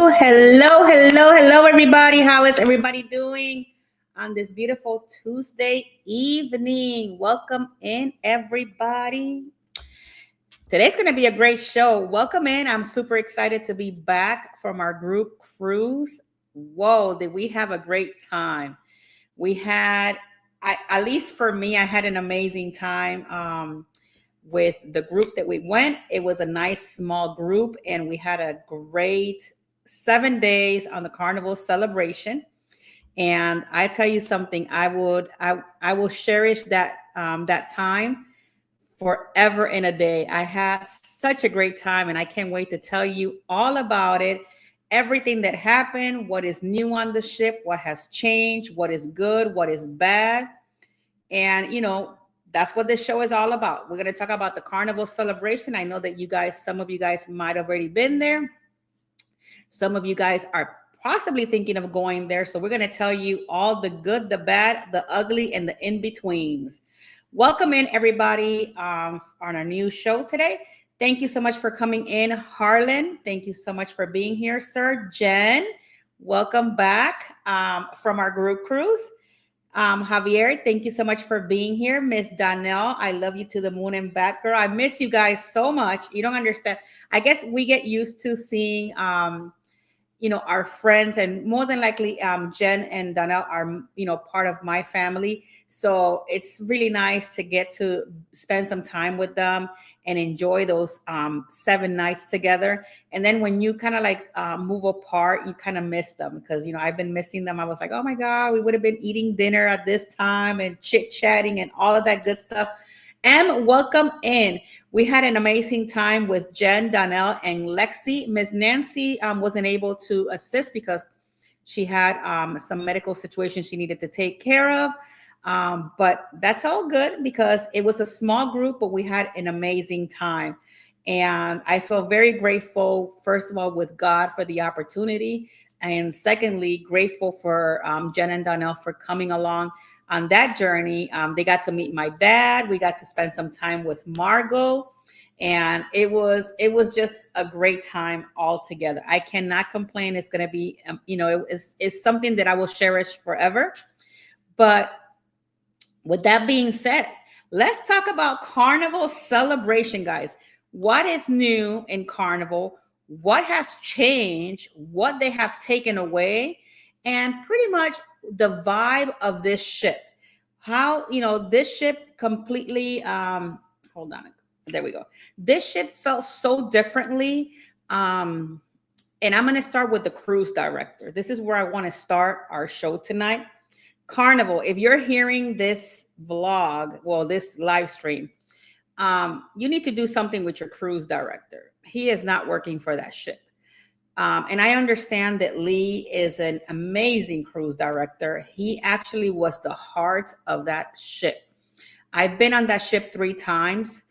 Hello, everybody. How is everybody doing on this beautiful Tuesday evening? Welcome in, everybody. Today's going to be a great show. Welcome in. I'm super excited to be back from our group cruise. Whoa, did we have a great time? We had, at least for me, I had an amazing time. With the group that we went. It was a nice small group, and we had a great 7 days on the Carnival celebration. And I tell you something, I will cherish that time forever in a day. I had such a great time, and I can't wait to tell you all about it. Everything that happened, what is new on the ship, what has changed, what is good, what is bad. And that's what this show is all about. We're going to talk about the Carnival celebration. I know that some of you guys might have already been there. Some of you guys are possibly thinking of going there. So we're going to tell you all the good, the bad, the ugly, and the in-betweens. Welcome in, everybody, on our new show today. Thank you so much for coming in, Harlan. Thank you so much for being here, sir. Jen, welcome back from our group cruise. Javier, thank you so much for being here. Miss Donnell, I love you to the moon and back, girl. I miss you guys so much. You don't understand. I guess we get used to seeing, our friends, and more than likely, Jen and Donnell are, part of my family. So it's really nice to get to spend some time with them and enjoy those 7 nights together. And then when you kind of move apart, you kind of miss them, because, I've been missing them. I was like, oh my God, we would have been eating dinner at this time and chit-chatting and all of that good stuff. And welcome in. We had an amazing time with Jen, Donnell, and Lexi. Miss Nancy wasn't able to assist because she had some medical situation she needed to take care of. But that's all good, because it was a small group, but we had an amazing time. And I feel very grateful, first of all, with God for the opportunity. And secondly, grateful for Jen and Donnell for coming along on that journey. They got to meet my dad. We got to spend some time with Margot. And it was just a great time all together. I cannot complain. It's going to be, it's something that I will cherish forever. But with that being said, let's talk about Carnival celebration, guys. What is new in Carnival? What has changed? What they have taken away? And pretty much the vibe of this ship. How, this ship completely, hold on. There we go. This ship felt so differently. And I'm going to start with the cruise director. This is where I want to start our show tonight. Carnival, if you're hearing this vlog, this live stream, you need to do something with your cruise director. He is not working for that ship. And I understand that Lee is an amazing cruise director. He actually was the heart of that ship. I've been on that ship 3 times,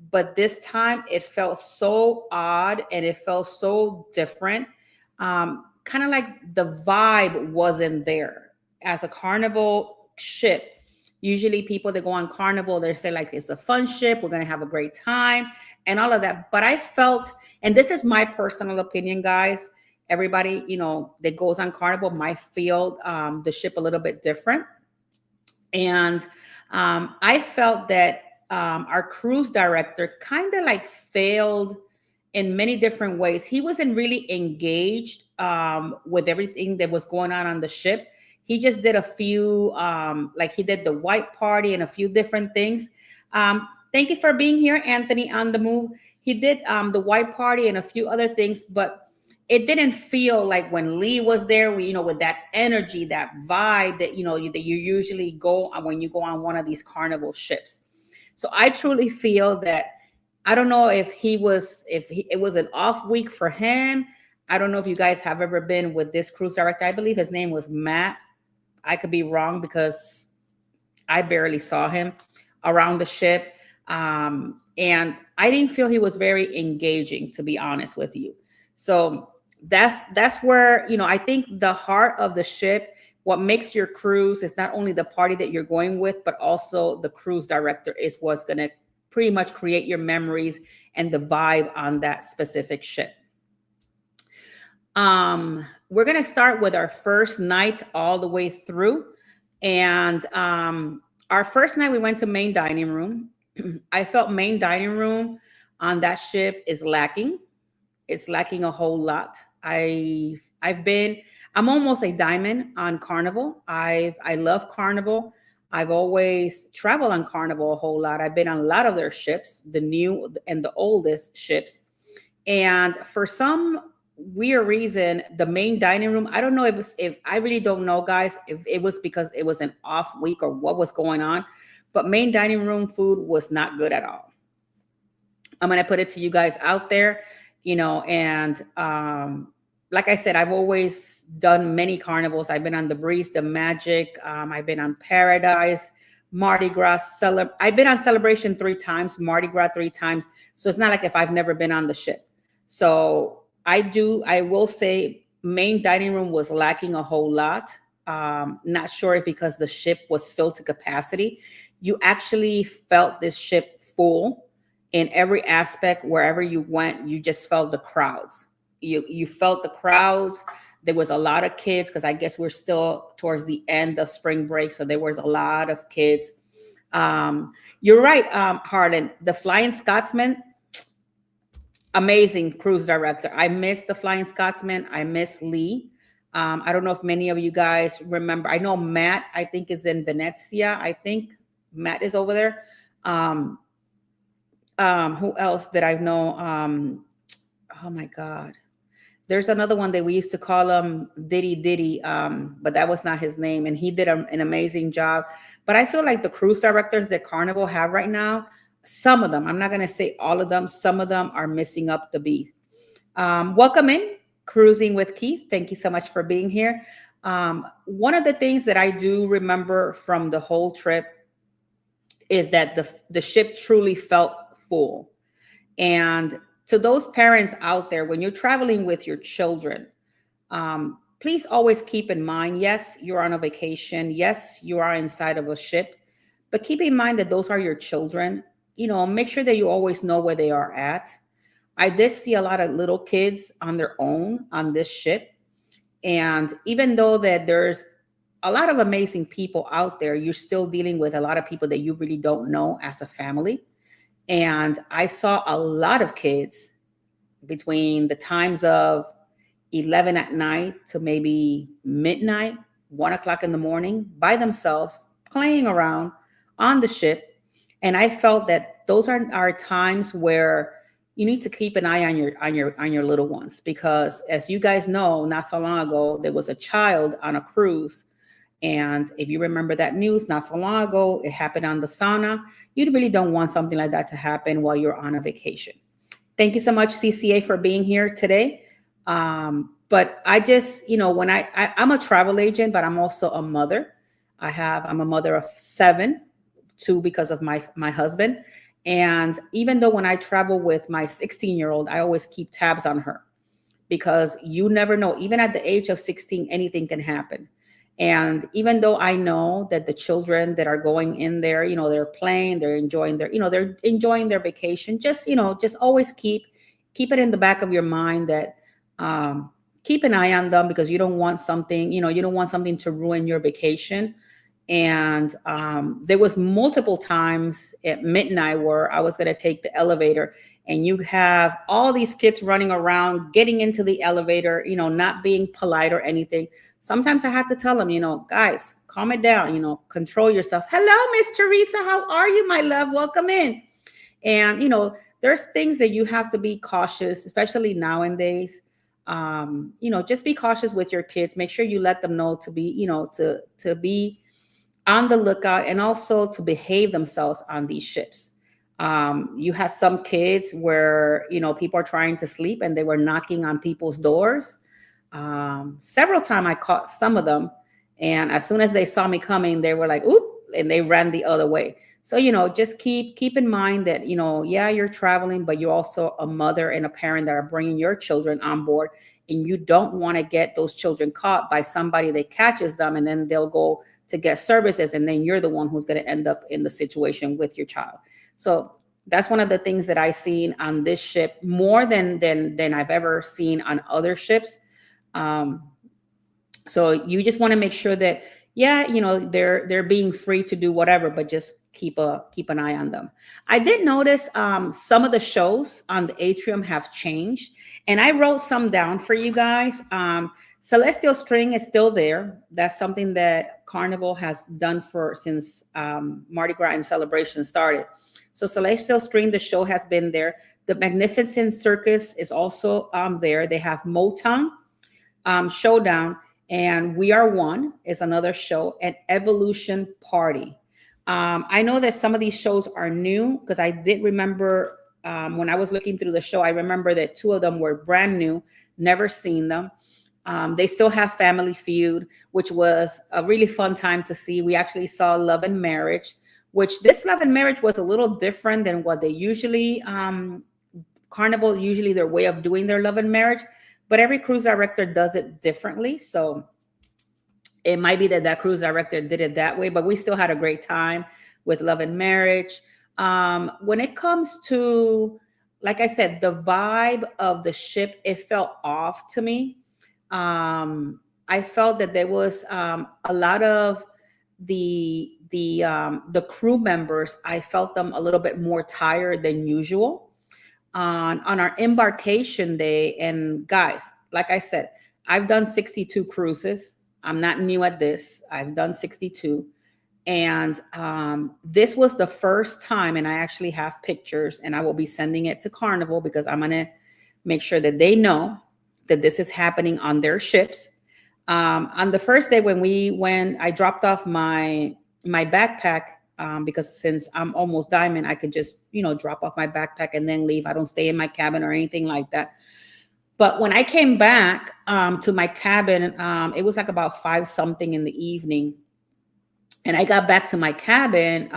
but this time it felt so odd and it felt so different. Kind of like the vibe wasn't there. As a Carnival ship, usually people that go on Carnival, they say like, it's a fun ship, we're going to have a great time and all of that. But I felt, and this is my personal opinion, guys, everybody, that goes on Carnival might feel the ship a little bit different. And I felt that our cruise director kind of failed in many different ways. He wasn't really engaged with everything that was going on the ship. He just did a few, he did the white party and a few different things. Thank you for being here, Anthony on the move. He did the white party and a few other things, but it didn't feel like when Lee was there, with that energy, that vibe that, that you usually go on when you go on one of these Carnival ships. So I truly feel that, I don't know if it was an off week for him. I don't know if you guys have ever been with this cruise director. I believe his name was Matt. I could be wrong because I barely saw him around the ship. And I didn't feel he was very engaging, to be honest with you. So that's where, I think the heart of the ship, what makes your cruise is not only the party that you're going with, but also the cruise director is what's going to pretty much create your memories and the vibe on that specific ship. We're going to start with our first night all the way through. And our first night, we went to main dining room. I felt main dining room on that ship is lacking. It's lacking a whole lot. I've been I'm almost a diamond on Carnival. I love Carnival. I've always traveled on Carnival a whole lot. I've been on a lot of their ships, the new and the oldest ships. And for some weird reason, the main dining room, I don't know if I really don't know, guys, if it was because it was an off week or what was going on, but main dining room food was not good at all. I'm going to put it to you guys out there, and like I said, I've always done many carnivals. I've been on the Breeze, the Magic. I've been on Paradise, Mardi Gras. I've been on Celebration 3 times, Mardi Gras 3 times. So it's not like if I've never been on the ship. So I will say main dining room was lacking a whole lot. Not sure if because the ship was filled to capacity. You actually felt this ship full in every aspect. Wherever you went, you just felt the crowds. You felt the crowds. There was a lot of kids because I guess we're still towards the end of spring break, so there was a lot of kids. You're right, Harlan. The Flying Scotsman, amazing cruise director. I miss the Flying Scotsman. I miss Lee. I don't know if many of you guys remember. I know Matt, I think, is in Venezia. I think Matt is over there. Who else did I know? Oh my God. There's another one that we used to call him Diddy Diddy, but that was not his name. And he did an amazing job. But I feel like the cruise directors that Carnival have right now, some of them, I'm not going to say all of them, some of them are missing up the beat. Welcome in, Cruising with Keith. Thank you so much for being here. One of the things that I do remember from the whole trip is that the ship truly felt full. And to those parents out there, when you're traveling with your children, please always keep in mind, yes, you're on a vacation. Yes, you are inside of a ship, but keep in mind that those are your children. Make sure that you always know where they are at. I did see a lot of little kids on their own on this ship. And even though that there's a lot of amazing people out there, you're still dealing with a lot of people that you really don't know as a family. And I saw a lot of kids between the times of 11 at night to maybe midnight, 1 o'clock in the morning by themselves, playing around on the ship. And I felt that those are times where you need to keep an eye on your little ones, because as you guys know, not so long ago, there was a child on a cruise. And if you remember that news not so long ago, it happened on the sauna. You really don't want something like that to happen while you're on a vacation. Thank you so much, CCA, for being here today. But I just, when I'm a travel agent, but I'm also a mother. I'm a mother of 7, 2 because of my husband. And even though when I travel with my 16-year-old, I always keep tabs on her, because you never know, even at the age of 16, anything can happen. And even though I know that the children that are going in there, they're playing, they're enjoying their vacation, just always keep it in the back of your mind that keep an eye on them, because you don't want something to ruin your vacation. And there was multiple times at midnight where I was going to take the elevator, and you have all these kids running around, getting into the elevator, not being polite or anything. Sometimes I have to tell them, guys, calm it down, control yourself. Hello, Miss Teresa. How are you, my love? Welcome in. And, there's things that you have to be cautious, especially nowadays. Just be cautious with your kids. Make sure you let them know to be, to be on the lookout, and also to behave themselves on these ships. You had some kids where, people are trying to sleep and they were knocking on people's doors. Several times I caught some of them, and as soon as they saw me coming, they were like, oop, and they ran the other way. So, just keep in mind that, yeah, you're traveling, but you're also a mother and a parent that are bringing your children on board, and you don't want to get those children caught by somebody that catches them, and then they'll go to get services, and then you're the one who's going to end up in the situation with your child. So that's one of the things that I've seen on this ship more than I've ever seen on other ships. Um, so you just want to make sure that, yeah, they're being free to do whatever, but just keep an eye on them. I did notice some of the shows on the atrium have changed, and I wrote some down for you guys. Celestial String is still there. That's something that Carnival has done for since Mardi Gras and celebration started. So Celestial String, the show has been there. The Magnificent Circus is also there. They have Motown Showdown, and We Are One is another show, and Evolution Party. I know that some of these shows are new because I did remember when I was looking through the show, I remember that two of them were brand new, never seen them. They still have Family Feud, which was a really fun time to see. We actually saw Love and Marriage, which this Love and Marriage was a little different than what they usually, Carnival, usually their way of doing their Love and Marriage, but every cruise director does it differently. So it might be that that cruise director did it that way, but we still had a great time with Love and Marriage. When it comes to, like I said, the vibe of the ship, it felt off to me. I felt that there was a lot of the crew members. I felt them a little bit more tired than usual on our embarkation day. And guys, like I said, I've done 62 cruises. I'm not new at this. I've done 62. And this was the first time, and I actually have pictures, and I will be sending it to Carnival because I'm going to make sure that they know that this is happening on their ships. On the first day when we went, I dropped off my backpack because since I'm almost diamond, I could just, drop off my backpack and then leave. I don't stay in my cabin or anything like that. But when I came back to my cabin, it was like about 5 something in the evening. And I got back to my cabin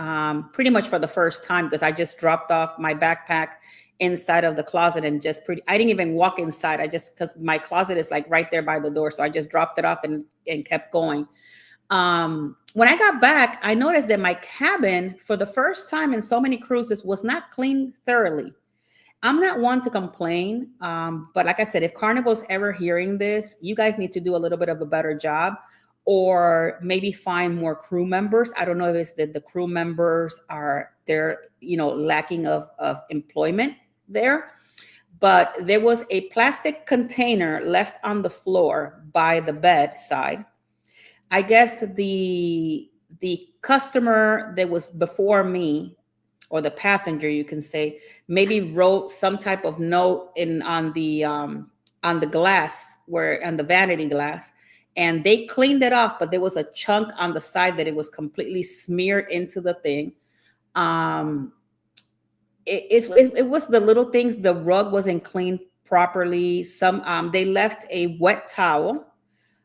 pretty much for the first time because I just dropped off my backpack inside of the closet and I didn't even walk inside. Because my closet is like right there by the door. So I just dropped it off and kept going. When I got back, I noticed that my cabin for the first time in so many cruises was not cleaned thoroughly. I'm not one to complain. But like I said, if Carnival's ever hearing this, you guys need to do a little bit of a better job or maybe find more crew members. I don't know if it's that the crew members they're lacking of employment there, but there was a plastic container left on the floor by the bedside. I guess the customer that was before me, or the passenger, you can say, maybe wrote some type of note on the glass, on the vanity glass, and they cleaned it off, but there was a chunk on the side that it was completely smeared into the thing. It was the little things. The rug wasn't cleaned properly. They left a wet towel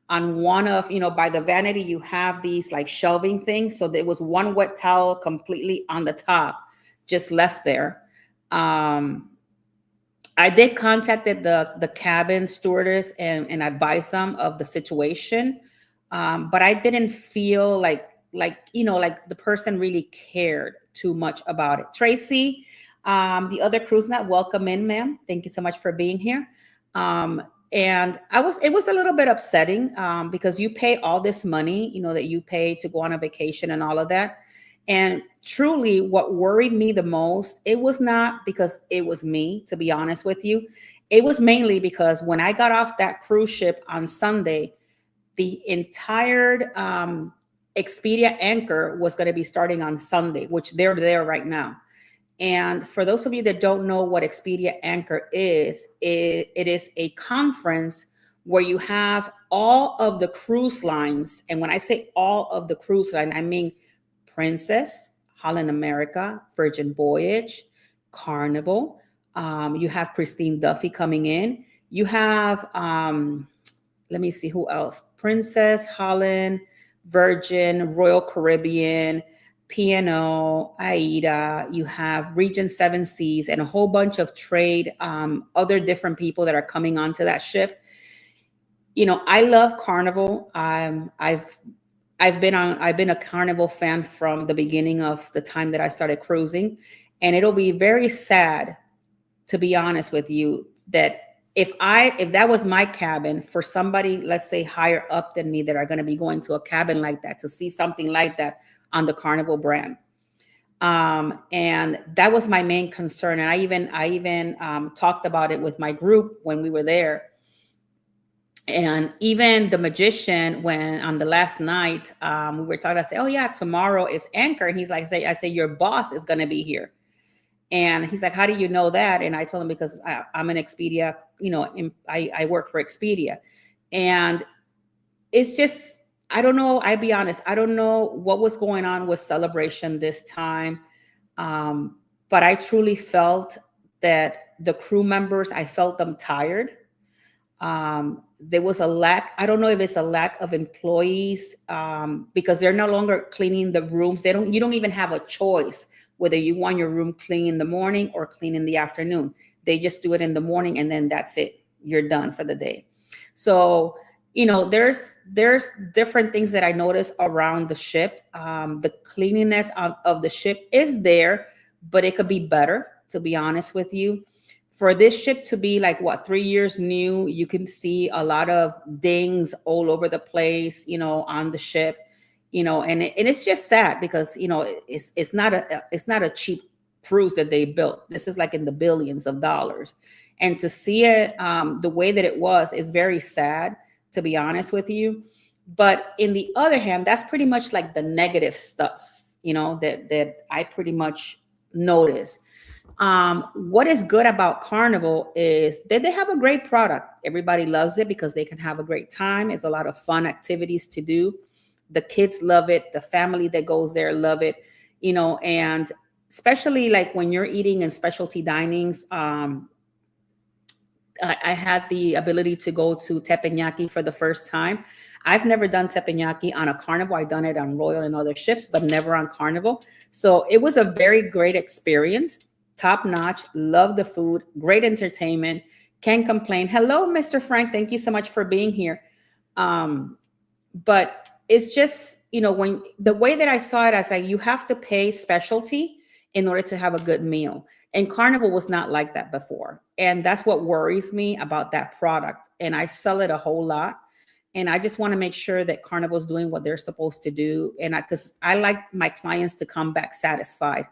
on one of, by the vanity, you have these like shelving things. So there was one wet towel completely on the top, just left there. I did contacted the cabin stewardess and advised them of the situation. But I didn't feel like the person really cared too much about it. Tracy, the other cruise net, welcome in, ma'am. Thank you so much for being here. And it was a little bit upsetting because you pay all this money, that you pay to go on a vacation and all of that. And truly what worried me the most, it was not because it was me, to be honest with you. It was mainly because when I got off that cruise ship on Sunday, the entire Expedia anchor was going to be starting on Sunday, which they're there right now. And for those of you that don't know what Expedia Anchor is, it is a conference where you have all of the cruise lines. And when I say all of the cruise line, I mean Princess, Holland America, Virgin Voyage, Carnival. You have Christine Duffy coming in. You have, let me see who else. Princess, Holland, Virgin, Royal Caribbean, P&O, AIDA, you have Regent Seven Seas, and a whole bunch of trade, other different people that are coming onto that ship. I love Carnival. I've been a Carnival fan from the beginning of the time that I started cruising, and it'll be very sad, to be honest with you, that if that was my cabin, for somebody, let's say higher up than me, that are going to be going to a cabin like that to see something like that on the Carnival brand. And that was my main concern. And I even talked about it with my group when we were there. And even the magician, when on the last night, we were talking, I said, oh yeah, tomorrow is Anchor. And he's like, I say, your boss is going to be here. And he's like, how do you know that? And I told him, because I'm an Expedia, I work for Expedia. And it's just, I don't know. I'll be honest. I don't know what was going on with Celebration this time. But I truly felt that the crew members, I felt them tired. There was a lack. I don't know if it's a lack of employees, because they're no longer cleaning the rooms. You don't even have a choice whether you want your room clean in the morning or clean in the afternoon. They just do it in the morning, and then that's it. You're done for the day. So, there's different things that I noticed around the ship. The cleanliness of the ship is there, but it could be better, to be honest with you. For this ship to be like 3 years new, you can see a lot of dings all over the place, on the ship, and it's just sad because it's not a cheap cruise that they built. This is like in the billions of dollars, and to see it the way that it was is very sad, to be honest with you. But in the other hand, that's pretty much like the negative stuff, that I pretty much noticed. What is good about Carnival is that they have a great product. Everybody loves it because they can have a great time. It's a lot of fun activities to do. The kids love it. The family that goes there love it, and especially like when you're eating in specialty dinings. I had the ability to go to teppanyaki for the first time. I've never done teppanyaki on a Carnival. I've done it on Royal and other ships, but never on Carnival. So it was a very great experience. Top notch. Love the food. Great entertainment. Can't complain. Hello, Mr. Frank. Thank you so much for being here. But it's just, when the way that I saw it, I was like, you have to pay specialty in order to have a good meal. And Carnival was not like that before. And that's what worries me about that product. And I sell it a whole lot. And I just want to make sure that Carnival's doing what they're supposed to do. And because I like my clients to come back satisfied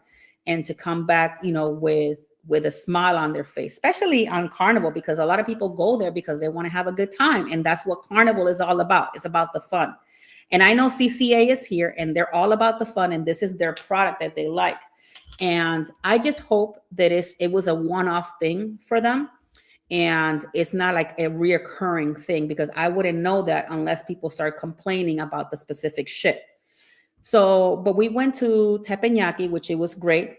and to come back, with a smile on their face, especially on Carnival, because a lot of people go there because they want to have a good time. And that's what Carnival is all about. It's about the fun. And I know CCA is here and they're all about the fun. And this is their product that they like. And I just hope that it was a one-off thing for them. And it's not like a reoccurring thing, because I wouldn't know that unless people start complaining about the specific ship. So, but we went to teppanyaki, which it was great.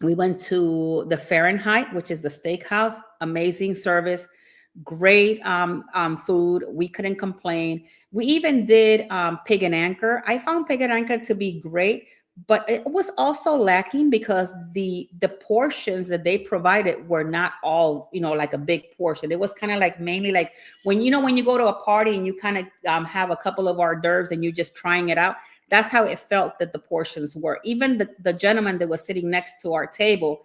We went to the Fahrenheit, which is the steakhouse. Amazing service, great food. We couldn't complain. We even did Pig and Anchor. I found Pig and Anchor to be great, but it was also lacking because the portions that they provided were not all, like a big portion. It was kind of like mainly like when you go to a party and you kind of have a couple of hors d'oeuvres and you're just trying it out. That's how it felt that the portions were. Even the gentleman that was sitting next to our table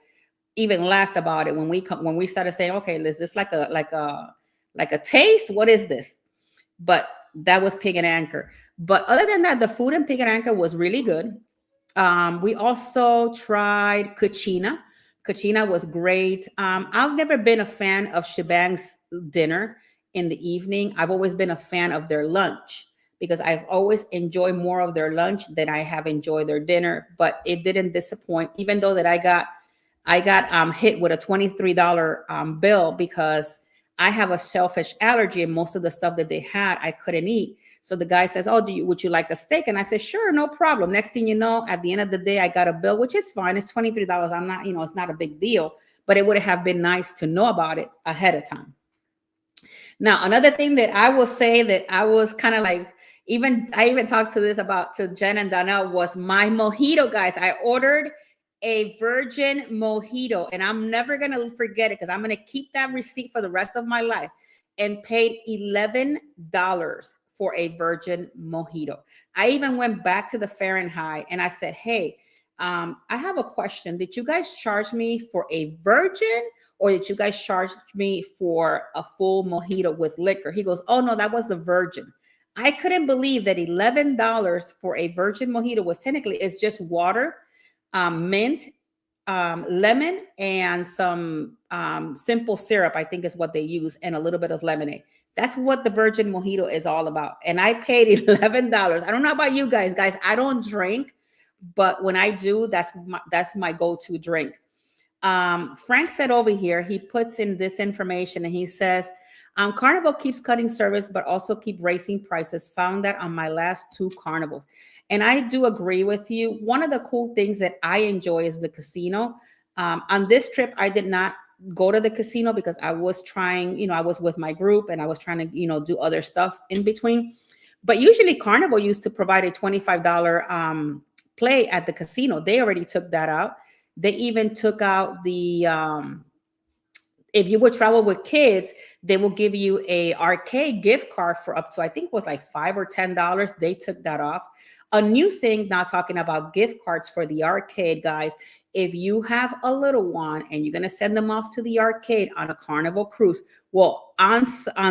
even laughed about it when we started saying, okay, is this like a taste? What is this? But that was Pig and Anchor. But other than that, the food in Pig and Anchor was really good. We also tried Cucina. Cucina was great. I've never been a fan of Shebang's dinner in the evening. I've always been a fan of their lunch, because I've always enjoyed more of their lunch than I have enjoyed their dinner. But it didn't disappoint, even though that I got hit with a $23 bill because I have a shellfish allergy, and most of the stuff that they had I couldn't eat. So the guy says, oh, would you like a steak? And I said, sure, no problem. Next thing you know, at the end of the day, I got a bill, which is fine. It's $23. I'm not, it's not a big deal, but it would have been nice to know about it ahead of time. Now, another thing that I will say that I was kind of like, I even talked to Jen and Donnell, was my mojito, guys. I ordered a virgin mojito, and I'm never going to forget it because I'm going to keep that receipt for the rest of my life, and paid $11 for a virgin mojito. I even went back to the Fahrenheit and I said, hey, I have a question. Did you guys charge me for a virgin or did you guys charge me for a full mojito with liquor? He goes, oh no, that was the virgin. I couldn't believe that $11 for a virgin mojito was technically is just water, mint, lemon, and some simple syrup, I think is what they use, and a little bit of lemonade. That's what the virgin mojito is all about. And I paid $11. I don't know about you guys. Guys, I don't drink, but when I do, that's my go-to drink. Frank said over here, he puts in this information and he says, Carnival keeps cutting service, but also keep raising prices. Found that on my last 2 carnivals. And I do agree with you. One of the cool things that I enjoy is the casino. On this trip, I did not go to the casino because I was trying, I was with my group and I was trying to, do other stuff in between. But usually Carnival used to provide a $25 play at the casino. They already took that out. They even took out the if you would travel with kids, they will give you a arcade gift card for up to, I think it was like $5 or $10. They took that off. A new thing, now talking about gift cards for the arcade, guys. If you have a little one and you're going to send them off to the arcade on a Carnival cruise, well, on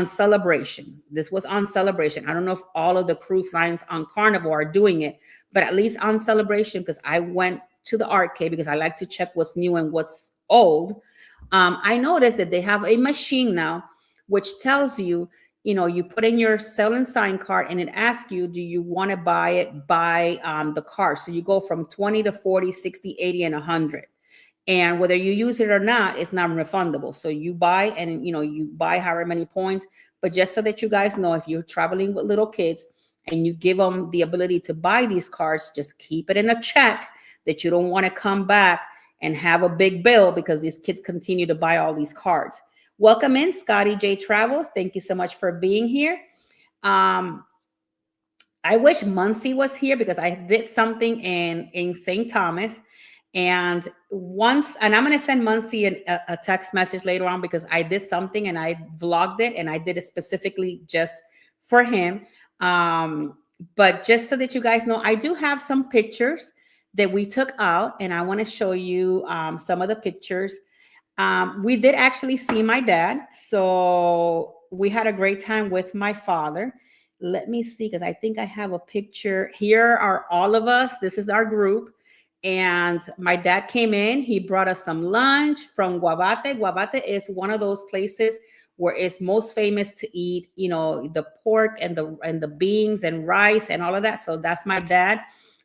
Celebration, this was on Celebration. I don't know if all of the cruise lines on Carnival are doing it, but at least on Celebration, because I went to the arcade because I like to check what's new and what's old. I noticed that they have a machine now which tells you, you put in your sell and sign card and it asks you, do you want to buy it by the card? So you go from 20 to 40, 60, 80, and 100. And whether you use it or not, it's not refundable. So you buy and, you buy however many points. But just so that you guys know, if you're traveling with little kids and you give them the ability to buy these cards, just keep it in a check that you don't want to come back and have a big bill because these kids continue to buy all these cards. Welcome in, Scotty J Travels. Thank you so much for being here. I wish Muncie was here because I did something in St. Thomas. And I'm going to send Muncie a text message later on because I did something and I vlogged it and I did it specifically just for him. But just so that you guys know, I do have some pictures that we took out and I want to show you some of the pictures. We did actually see my dad. So we had a great time with my father. Let me see, because I think I have a picture. Here are all of us. This is our group. And my dad came in. He brought us some lunch from Guabate. Guabate is one of those places where it's most famous to eat, the pork and the beans and rice and all of that. So that's my dad.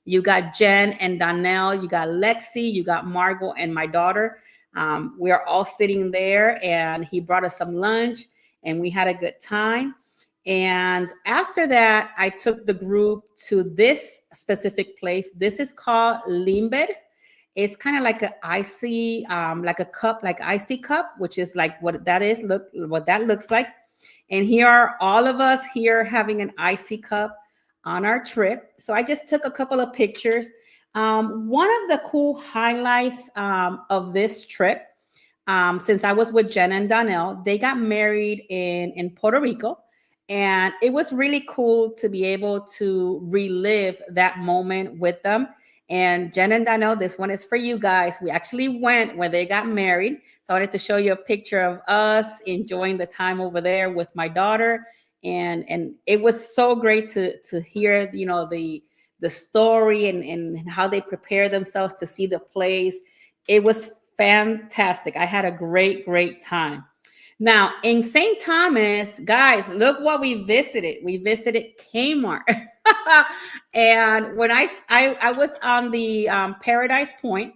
You got Jen and Donnell, you got Lexi, you got Margot and my daughter. We are all sitting there and he brought us some lunch and we had a good time. And after that, I took the group to this specific place. This is called Limber. It's kind of like an icy, like a cup, like icy cup, which is like what that is, what that looks like. And here are all of us here having an icy cup on our trip. So I just took a couple of pictures. One of the cool highlights of this trip, since I was with Jen and Donnell, they got married in Puerto Rico. And it was really cool to be able to relive that moment with them. And Jen and Donnell, this one is for you guys. We actually went where they got married. So I wanted to show you a picture of us enjoying the time over there with my daughter. And it was so great to hear, the story and how they prepare themselves to see the plays. It was fantastic. I had a great, great time. Now in St. Thomas, guys, look what we visited. We visited Kmart. And when I was on the Paradise Point,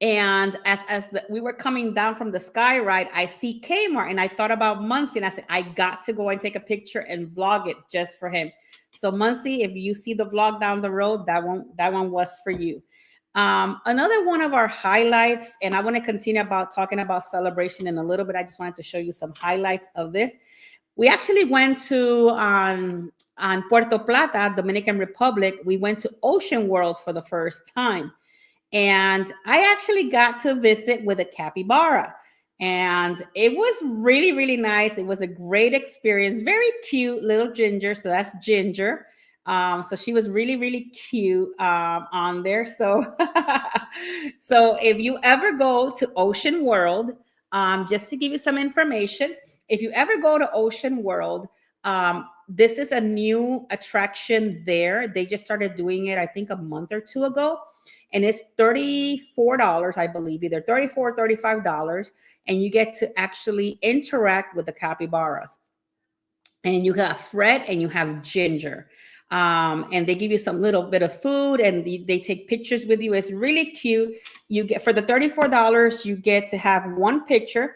and as we were coming down from the sky ride, I see Kmart and I thought about Muncie and I said, I got to go and take a picture and vlog it just for him. So Muncie, if you see the vlog down the road, that one was for you. Another one of our highlights, and I want to continue talking about Celebration in a little bit. I just wanted to show you some highlights of this. We actually went to on Puerto Plata, Dominican Republic. We went to Ocean World for the first time. And I actually got to visit with a capybara. And it was really, really nice. It was a great experience. Very cute little Ginger. So that's Ginger. So she was really, really cute on there. So, so if you ever go to Ocean World, just to give you some information, if you ever go to Ocean World, this is a new attraction there. They just started doing it, I think, a month or two ago. And it's $34, I believe, either $34 or $35. And you get to actually interact with the capybaras. And you have Fred and you have Ginger. And they give you some little bit of food and they take pictures with you. It's really cute. You get, for the $34, you get to have one picture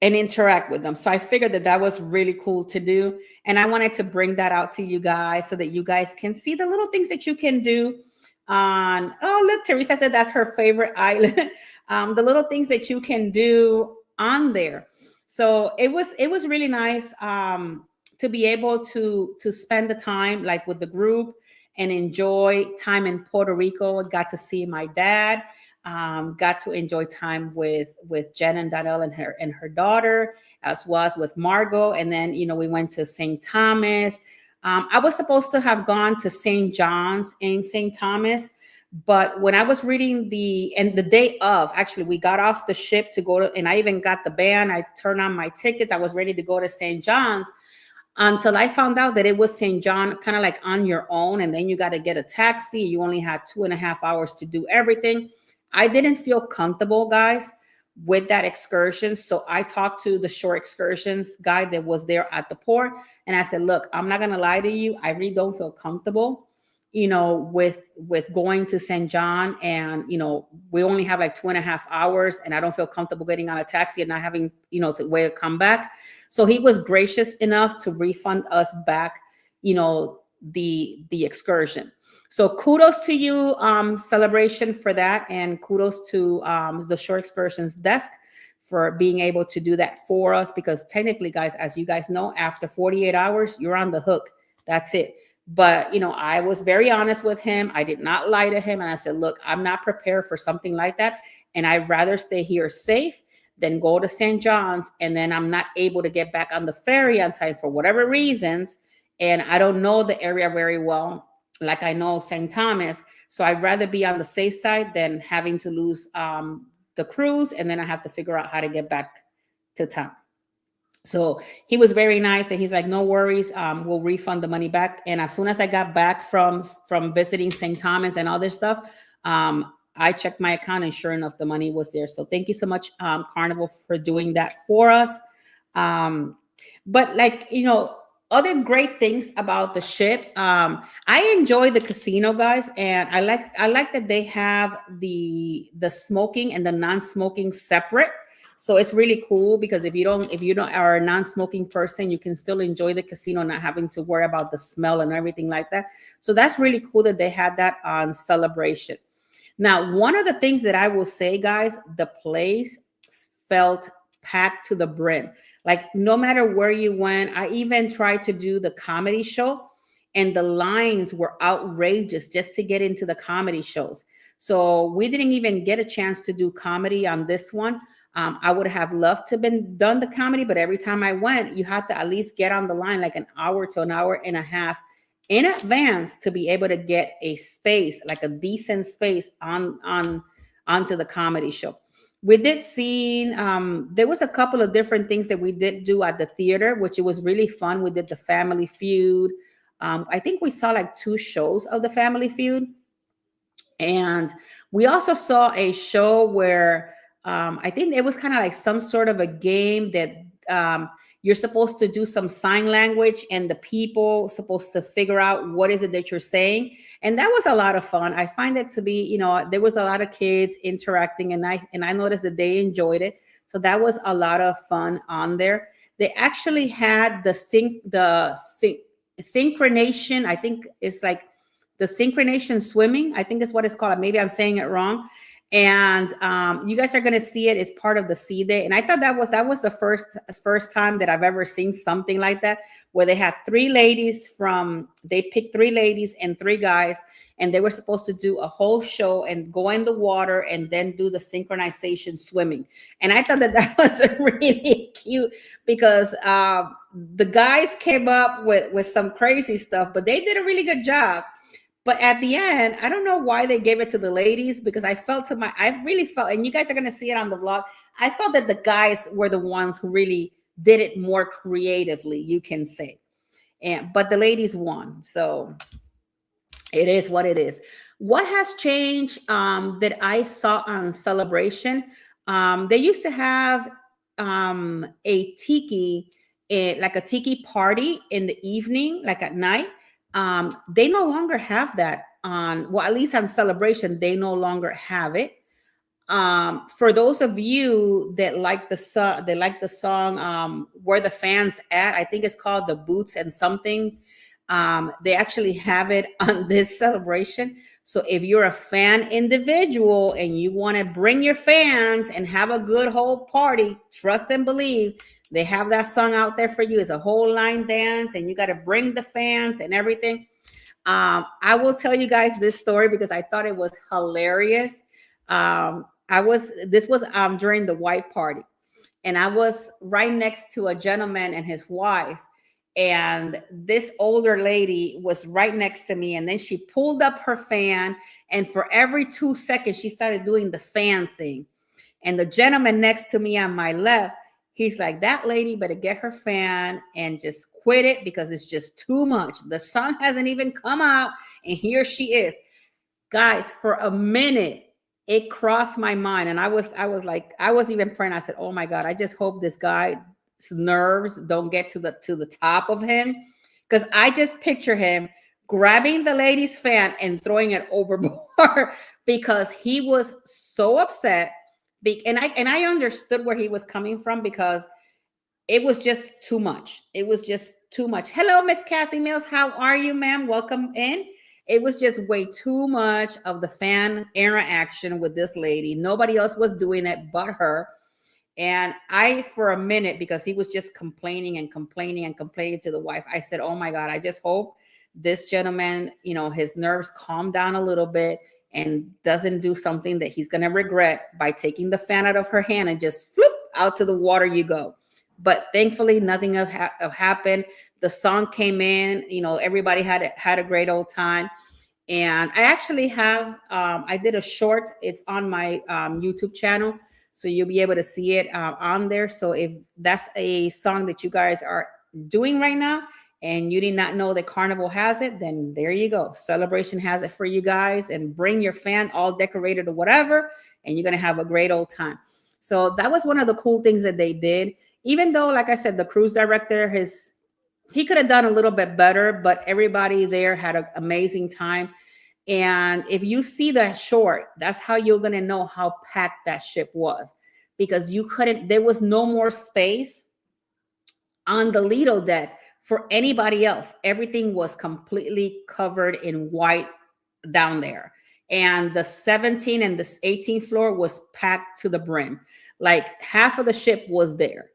and interact with them. So I figured that that was really cool to do. And I wanted to bring that out to you guys so that you guys can see the little things that you can do on, oh, look, Teresa said that's her favorite island. The little things that you can do on there. So it was really nice to be able to spend the time like with the group and enjoy time in Puerto Rico. I got to see my dad. Got to enjoy time with Jen and Danielle and her daughter, as well as with Margot. And then, you know, we went to St. Thomas. I was supposed to have gone to St. John's in St. Thomas, but when I was reading the day of, actually, we got off the ship to go to, and I even got the band. I turned on my tickets. I was ready to go to St. John's until I found out that it was St. John, kind of like on your own. And then you got to get a taxi. You only had 2.5 hours to do everything. I didn't feel comfortable, guys, with that excursion. So I talked to the shore excursions guy that was there at the port. And I said, look, I'm not going to lie to you. I really don't feel comfortable, you know, with going to St. John. And, you know, we only have like 2.5 hours and I don't feel comfortable getting on a taxi and not having, you know, to wait to come back. So he was gracious enough to refund us back, you know, the excursion. So kudos to you, Celebration, for that. And kudos to the Shore Excursions desk for being able to do that for us. Because technically, guys, as you guys know, after 48 hours, you're on the hook. That's it. But, you know, I was very honest with him. I did not lie to him. And I said, look, I'm not prepared for something like that. And I'd rather stay here safe than go to St. John's. And then I'm not able to get back on the ferry on time for whatever reasons. And I don't know the area very well, like I know St. Thomas. So I'd rather be on the safe side than having to lose the cruise. And then I have to figure out how to get back to town. So he was very nice. And he's like, no worries. We'll refund the money back. And as soon as I got back from visiting St. Thomas and other stuff, I checked my account and sure enough, the money was there. So thank you so much, Carnival, for doing that for us. But like, you know, other great things about the ship. I enjoy the casino, guys, and I like that they have the smoking and the non-smoking separate. So it's really cool because if you don't are a non-smoking person, you can still enjoy the casino, not having to worry about the smell and everything like that. So that's really cool that they had that on Celebration. Now, one of the things that I will say, guys, the place felt packed to the brim. Like no matter where you went, I even tried to do the comedy show and the lines were outrageous just to get into the comedy shows. So we didn't even get a chance to do comedy on this one. I would have loved to have done the comedy, but every time I went, you had to at least get on the line like an hour to an hour and a half in advance to be able to get a space, like a decent space onto the comedy show. We did see, there was a couple of different things that we did do at the theater, which it was really fun. We did the Family Feud. I think we saw like 2 shows of the Family Feud. And we also saw a show where I think it was kind of like some sort of a game that you're supposed to do some sign language and the people supposed to figure out what is it that you're saying. And that was a lot of fun. I find it to be, you know, there was a lot of kids interacting and I noticed that they enjoyed it. So that was a lot of fun on there. They actually had the synchronation. I think it's like the synchronation swimming. I think is what it's called. Maybe I'm saying it wrong. And you guys are going to see it as part of the Sea Day. And I thought that was the first time that I've ever seen something like that, where they had 3 ladies they picked 3 ladies and 3 guys, and they were supposed to do a whole show and go in the water and then do the synchronization swimming. And I thought that that was really cute because the guys came up with some crazy stuff, but they did a really good job. But at the end, I don't know why they gave it to the ladies, because I really felt, and you guys are going to see it on the vlog, I felt that the guys were the ones who really did it more creatively, you can say. But the ladies won. So it is what it is. What has changed that I saw on Celebration? They used to have a tiki, like a tiki party in the evening, like at night. They no longer have that on, well, at least on Celebration, they no longer have it. For those of you that like the song, Where the Fans At, I think it's called The Boots and Something. They actually have it on this celebration. So if you're a fan individual and you want to bring your fans and have a good whole party, trust and believe, they have that song out there for you. It's a whole line dance, and you got to bring the fans and everything. I will tell you guys this story because I thought it was hilarious. This was during the white party, and I was right next to a gentleman and his wife, and this older lady was right next to me, and then she pulled up her fan, and for every 2 seconds she started doing the fan thing. And the gentleman next to me on my left, he's like, that lady better get her fan and just quit it because it's just too much. The sun hasn't even come out, and here she is. Guys, for a minute it crossed my mind, and I was like, I was even praying. I said, oh my God, I just hope this guy's nerves don't get to the top of him, because I just picture him grabbing the lady's fan and throwing it overboard because he was so upset. And I understood where he was coming from, because it was just too much. It was just too much. Hello, Miss Kathy Mills. How are you, ma'am? Welcome in. It was just way too much of the fan interaction with this lady. Nobody else was doing it but her. And I, for a minute, because he was just complaining and complaining and complaining to the wife, I said, oh my God, I just hope this gentleman, his nerves calm down a little bit and doesn't do something that he's going to regret by taking the fan out of her hand and just flip out to the water you go. But thankfully, nothing happened. The song came in, everybody had a great old time. And I actually have, I did a short, it's on my YouTube channel. So you'll be able to see it on there. So if that's a song that you guys are doing right now and you did not know that Carnival has it, then there you go. Celebration has it for you guys, and bring your fan all decorated or whatever, and you're going to have a great old time. So that was one of the cool things that they did. Even though, like I said, the cruise director, he could have done a little bit better, but everybody there had an amazing time. And if you see that short, that's how you're going to know how packed that ship was, because there was no more space on the Lido deck for anybody else. Everything was completely covered in white down there. And the 17 and the 18th floor was packed to the brim. Like half of the ship was there.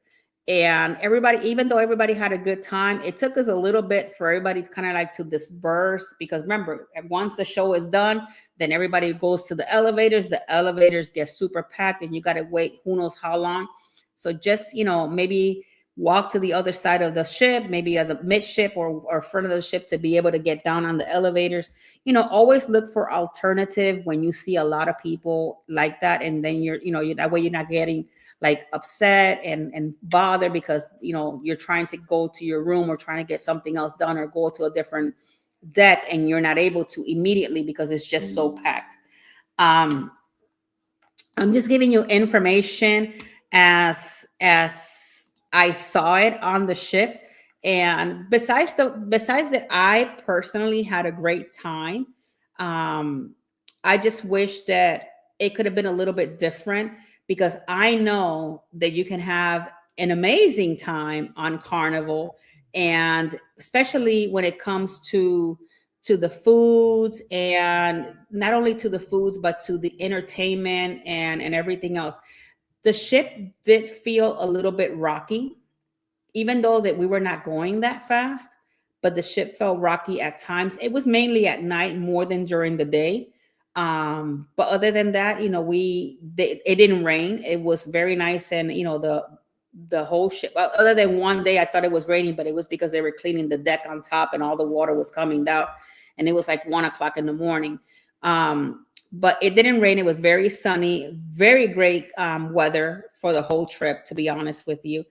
And everybody, even though everybody had a good time, it took us a little bit for everybody to kind of like to disperse, because remember, once the show is done, then everybody goes to the elevators. The elevators get super packed and you got to wait who knows how long. So just, maybe walk to the other side of the ship, maybe as a midship or front of the ship, to be able to get down on the elevators. Always look for alternative when you see a lot of people like that. And then that way you're not getting like upset and bothered because, you're trying to go to your room or trying to get something else done or go to a different deck and you're not able to immediately because it's just so packed. I'm just giving you information as I saw it on the ship. And besides that, I personally had a great time. I just wish that it could have been a little bit different, because I know that you can have an amazing time on Carnival, and especially when it comes to the foods, and not only to the foods, but to the entertainment and everything else. The ship did feel a little bit rocky, even though that we were not going that fast, but the ship felt rocky at times. It was mainly at night more than during the day. But other than that, it didn't rain. It was very nice, and the whole ship. Other than one day, I thought it was raining, but it was because they were cleaning the deck on top, and all the water was coming down, and it was like 1 o'clock in the morning. But it didn't rain. It was very sunny, very great weather for the whole trip, to be honest with you.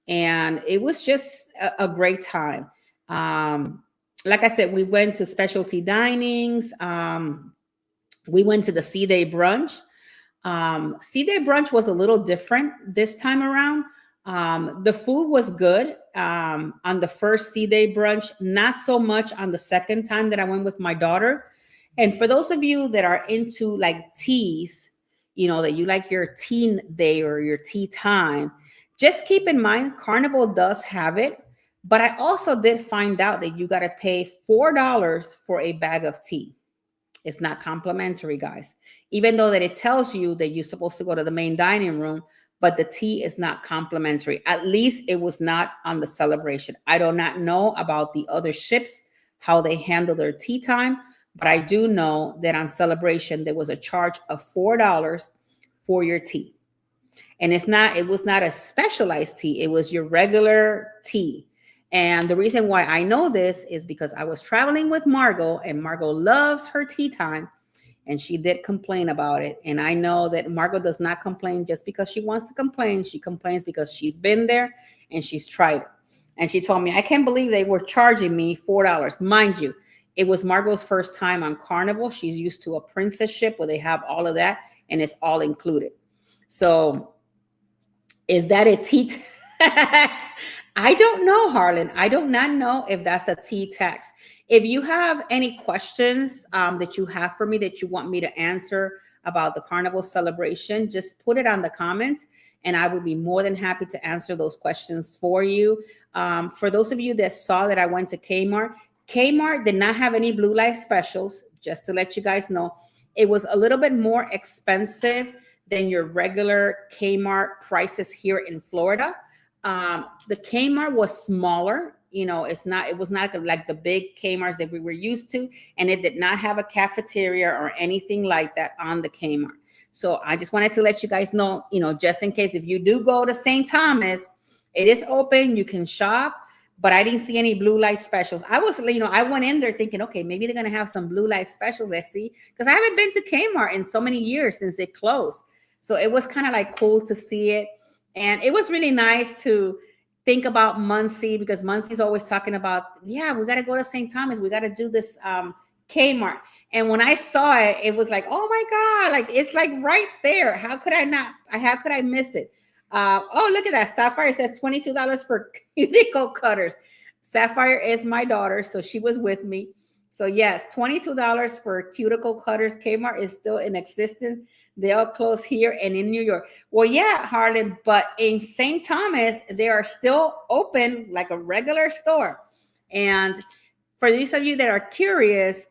And it was just a great time. Like I said, we went to specialty dinings. We went to the Sea Day brunch. Sea Day brunch was a little different this time around. The food was good on the first Sea Day brunch, not so much on the second time that I went with my daughter. And for those of you that are into like teas, that you like your tea day or your tea time, just keep in mind Carnival does have it. But I also did find out that you got to pay $4 for a bag of tea. It's not complimentary, guys. Even though that it tells you that you're supposed to go to the main dining room, but the tea is not complimentary. At least it was not on the Celebration. I do not know about the other ships, how they handle their tea time, but I do know that on Celebration, there was a charge of $4 for your tea. And it was not a specialized tea. It was your regular tea. And the reason why I know this is because I was traveling with Margot, and Margot loves her tea time, and she did complain about it. And I know that Margot does not complain just because she wants to complain. She complains because she's been there and she's tried it. And she told me, I can't believe they were charging me $4. Mind you, it was Margot's first time on Carnival. She's used to a princess ship where they have all of that, and it's all included. So is that a tea tax? I don't know, Harlan. I do not know if that's a tea tax. If you have any questions that you have for me that you want me to answer about the Carnival Celebration, just put it on the comments, and I will be more than happy to answer those questions for you. For those of you that saw that I went to Kmart, Kmart did not have any blue light specials, just to let you guys know. It was a little bit more expensive than your regular Kmart prices here in Florida. The Kmart was smaller. It was not like the big Kmarts that we were used to, and it did not have a cafeteria or anything like that on the Kmart. So I just wanted to let you guys know, just in case if you do go to St. Thomas, it is open, you can shop, but I didn't see any blue light specials. I went in there thinking, okay, maybe they're going to have some blue light specials. Let's see, because I haven't been to Kmart in so many years since it closed. So it was kind of like cool to see it. And it was really nice to think about Muncie, because Muncie's always talking about, yeah, we got to go to St. Thomas. We got to do this Kmart. And when I saw it, it was like, oh my God, like it's like right there. How could I miss it? Oh, look at that. Sapphire says $22 for cuticle cutters. Sapphire is my daughter, so she was with me. So yes, $22 for cuticle cutters. Kmart is still in existence. They all close here and in New York. Well, yeah, Harlan, but in St. Thomas, they are still open like a regular store. And for those of you that are curious,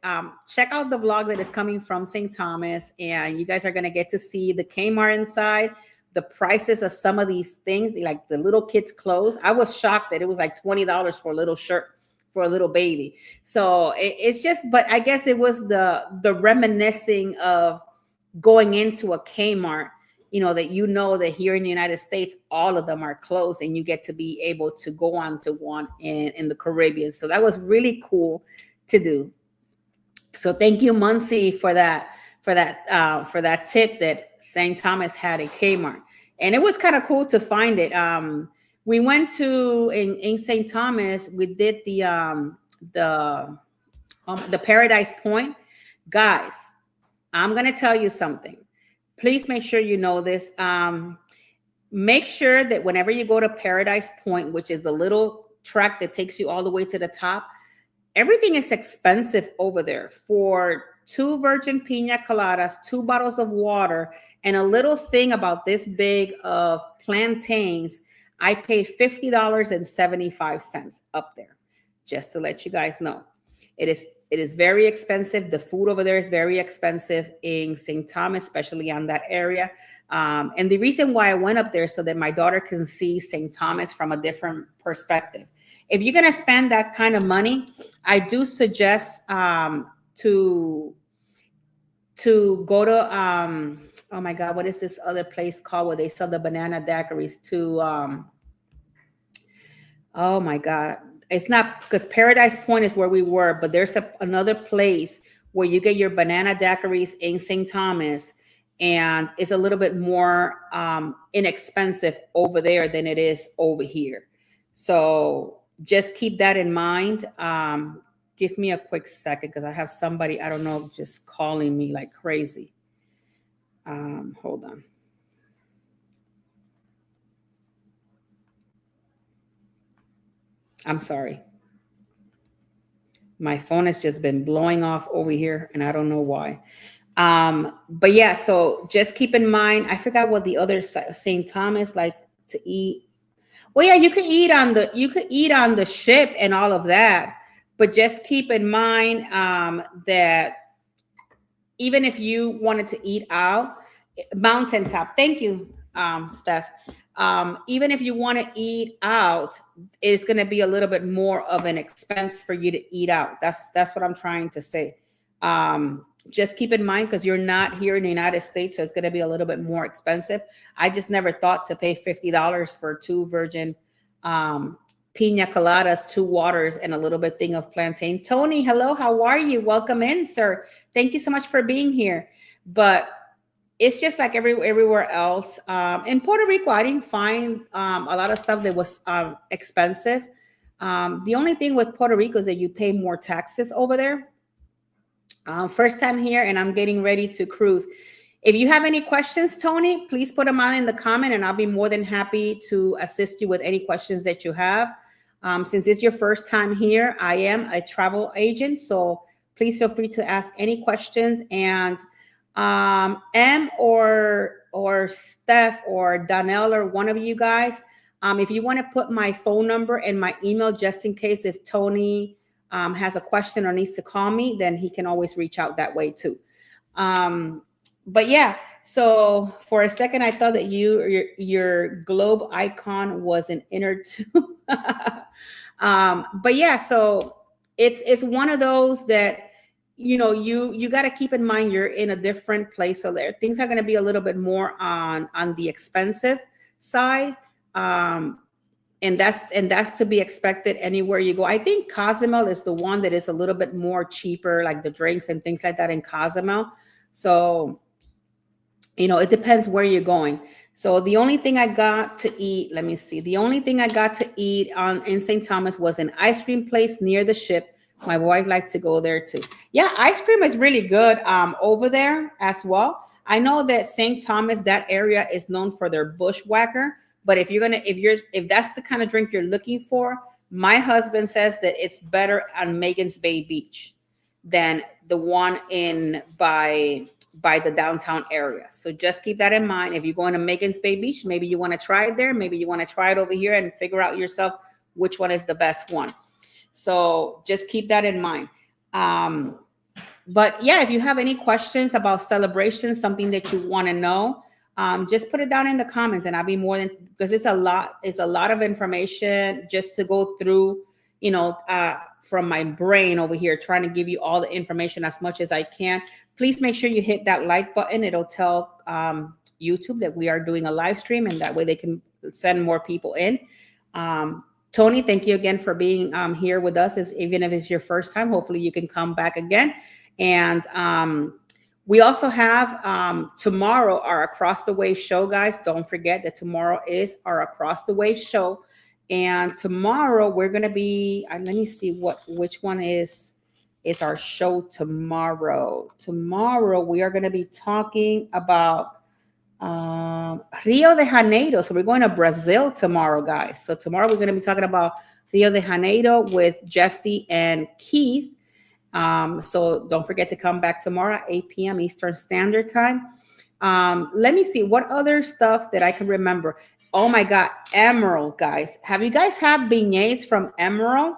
check out the vlog that is coming from St. Thomas, and you guys are going to get to see the Kmart inside, the prices of some of these things, like the little kids' clothes. I was shocked that it was like $20 for a little shirt for a little baby. So it's just, but I guess it was the reminiscing of going into a Kmart, that here in the United States, all of them are closed, and you get to be able to go on to one in the Caribbean. So that was really cool to do. So thank you, Muncie, for that tip that St. Thomas had a Kmart. And it was kind of cool to find it. We went to in St. Thomas, we did the Paradise Point. Guys, I'm going to tell you something. Please make sure you know this. Make sure that whenever you go to Paradise Point, which is the little track that takes you all the way to the top, everything is expensive over there. For 2 virgin pina coladas, 2 bottles of water, and a little thing about this big of plantains, I paid $50.75 up there, just to let you guys know. It is very expensive. The food over there is very expensive in St. Thomas, especially on that area. And the reason why I went up there so that my daughter can see St. Thomas from a different perspective. If you're gonna spend that kind of money, I do suggest to go to oh my God, what is this other place called where they sell the banana daiquiris? To oh my God, it's not, because Paradise Point is where we were, but there's another place where you get your banana daiquiris in St. Thomas, and it's a little bit more inexpensive over there than it is over here. So just keep that in mind. Give me a quick second because I have somebody, I don't know, just calling me like crazy. Hold on. I'm sorry. My phone has just been blowing off over here, and I don't know why. But yeah, so just keep in mind, I forgot what the other St. Thomas like to eat. Well, yeah, you could eat on the ship and all of that, but just keep in mind that even if you wanted to eat out, mountaintop. Thank you, Steph. Even if you want to eat out, it's going to be a little bit more of an expense for you to eat out. That's what I'm trying to say. Just keep in mind, because you're not here in the United States, so it's going to be a little bit more expensive. I just never thought to pay $50 for two virgin pina coladas, two waters, and a little bit thing of plantain. Tony, hello, how are you? Welcome in, sir. Thank you so much for being here. But it's just like everywhere else. In Puerto Rico, I didn't find a lot of stuff that was expensive. The only thing with Puerto Rico is that you pay more taxes over there. First time here, and I'm getting ready to cruise. If you have any questions, Tony, please put them on in the comment, and I'll be more than happy to assist you with any questions that you have. Since it's your first time here, I am a travel agent, so please feel free to ask any questions. And M or Steph or Donnell or one of you guys, if you want to put my phone number and my email, just in case if Tony has a question or needs to call me, then he can always reach out that way too. But yeah, so for a second, I thought that your globe icon was an inner tube. But yeah, so it's one of those that, you know, you got to keep in mind you're in a different place. So there, things are going to be a little bit more on the expensive side. And that's to be expected anywhere you go. I think Cozumel is the one that is a little bit more cheaper, like the drinks and things like that in Cozumel. So, you know, it depends where you're going. So the only thing I got to eat, let me see. The only thing I got to eat in St. Thomas was an ice cream place near the ship. My wife likes to go there too. Yeah, ice cream is really good over there as well. I know that St. Thomas, that area is known for their bushwhacker. But if that's the kind of drink you're looking for, my husband says that it's better on Megan's Bay Beach than the one by the downtown area. So just keep that in mind. If you're going to Megan's Bay Beach, maybe you want to try it there. Maybe you want to try it over here and figure out yourself which one is the best one. So just keep that in mind. But yeah, if you have any questions about celebrations, something that you want to know, just put it down in the comments, and I'll be more than, because it's a lot of information just to go through, you know, from my brain over here, trying to give you all the information as much as I can. Please make sure you hit that like button. It'll tell YouTube that we are doing a live stream, and that way they can send more people in. Tony, thank you again for being here with us. Even if it's your first time, hopefully you can come back again. And we also have tomorrow our Across the Way show, guys. Don't forget that tomorrow is our Across the Way show. And tomorrow we're going to be, let me see which one is our show tomorrow. Tomorrow we are going to be talking about Rio de Janeiro. So we're going to Brazil tomorrow, guys. So tomorrow we're going to be talking about Rio de Janeiro with Jeffy and Keith. So don't forget to come back tomorrow at 8 p.m. Eastern Standard Time. Let me see what other stuff that I can remember. Oh my God, Emerald, guys. Have you guys had beignets from Emerald?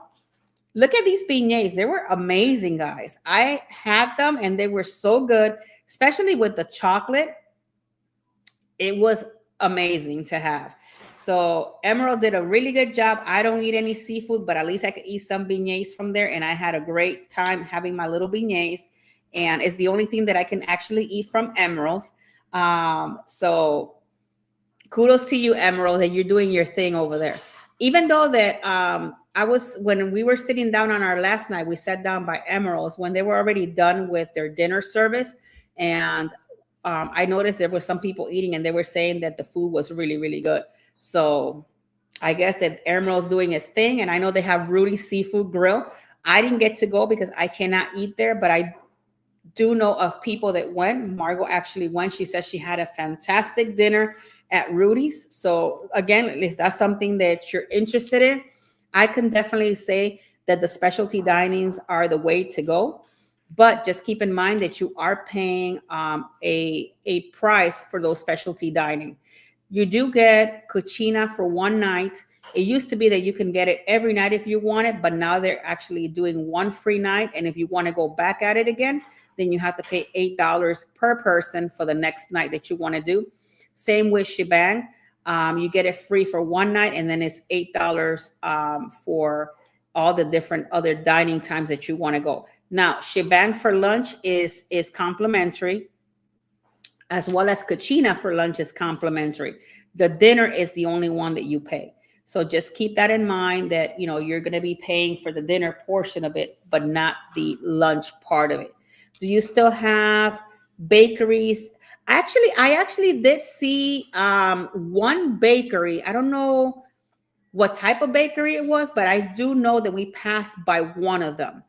Look at these beignets. They were amazing, guys. I had them and they were so good, especially with the chocolate. It was amazing to have. So Emerald did a really good job. I don't eat any seafood, but at least I could eat some beignets from there. And I had a great time having my little beignets. And it's the only thing that I can actually eat from Emerald's. So kudos to you, Emerald, and you're doing your thing over there. Even though that when we were sitting down on our last night, we sat down by Emerald's when they were already done with their dinner service. And I noticed there were some people eating and they were saying that the food was really, really good. So I guess that Emerald's doing its thing. And I know they have Rudy's Seafood Grill. I didn't get to go because I cannot eat there, but I do know of people that went. Margot actually went. She said she had a fantastic dinner at Rudy's. So again, if that's something that you're interested in, I can definitely say that the specialty dinings are the way to go. But just keep in mind that you are paying a price for those specialty dining. You do get cucina for one night. It used to be that you can get it every night if you want it, but now they're actually doing one free night. And if you want to go back at it again, then you have to pay $8 per person for the next night that you want to do. Same with shebang. You get it free for one night, and then it's $8 for all the different other dining times that you want to go. Now, shebang for lunch is complimentary, as well as cucina for lunch is complimentary. The dinner is the only one that you pay. So just keep that in mind that, you're going to be paying for the dinner portion of it, but not the lunch part of it. Do you still have bakeries? I actually did see one bakery. I don't know what type of bakery it was, but I do know that we passed by one of them.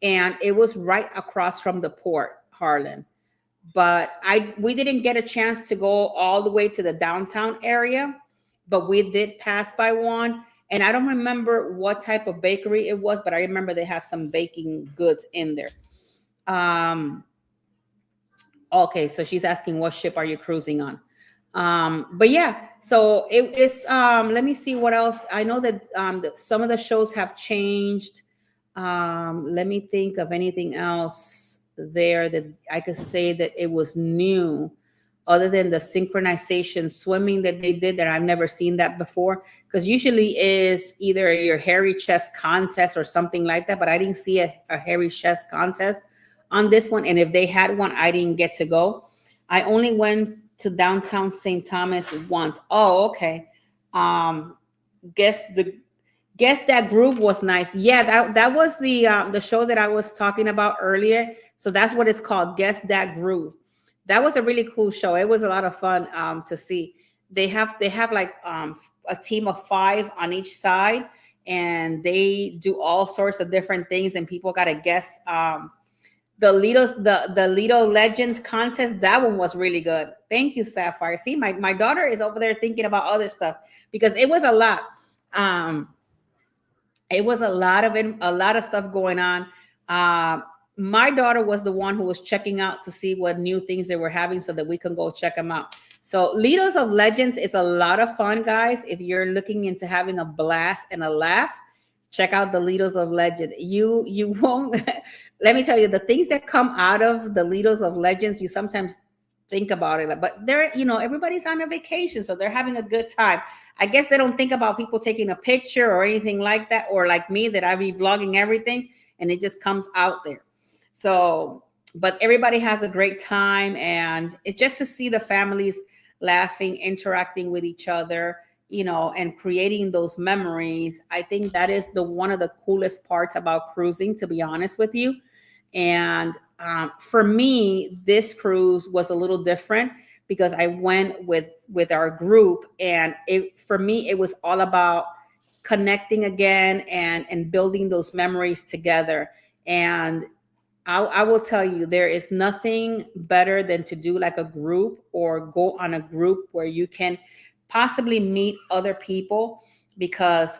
And it was right across from the port, Harlan. But we didn't get a chance to go all the way to the downtown area, but we did pass by one. And I don't remember what type of bakery it was, but I remember they had some baking goods in there. Okay, so she's asking what ship are you cruising on? But yeah, so it's let me see what else. I know that some of the shows have changed. Let me think of anything else there that I could say that it was new, other than the synchronization swimming that they did that I've never seen that before. Because usually is either your hairy chest contest or something like that, but I didn't see a hairy chest contest on this one. And if they had one, I didn't get to go. I only went to downtown St. Thomas once. Oh, okay. Guess that group was nice. Yeah, that was the show that I was talking about earlier. So that's what it's called. Guess That Groove. That was a really cool show. It was a lot of fun to see. They have like a team of 5 on each side, and they do all sorts of different things, and people got to guess. The Lido Legends contest, that one was really good. Thank you, Sapphire. See, my daughter is over there thinking about other stuff because it was a lot. It was a lot of stuff going on. My daughter was the one who was checking out to see what new things they were having so that we can go check them out. So Lidos of Legends is a lot of fun, guys. If you're looking into having a blast and a laugh, check out the Lidos of Legend. You won't. Let me tell you, the things that come out of the Lidos of Legends, you sometimes think about it, but they're, everybody's on a vacation, so they're having a good time. I guess they don't think about people taking a picture or anything like that, or like me, that I be vlogging everything and it just comes out there. So, but everybody has a great time, and it's just to see the families laughing, interacting with each other, and creating those memories. I think that is one of the coolest parts about cruising, to be honest with you. And for me, this cruise was a little different because I went with our group, and for me, it was all about connecting again and building those memories together. And I will tell you, there is nothing better than to do like a group or go on a group where you can possibly meet other people, because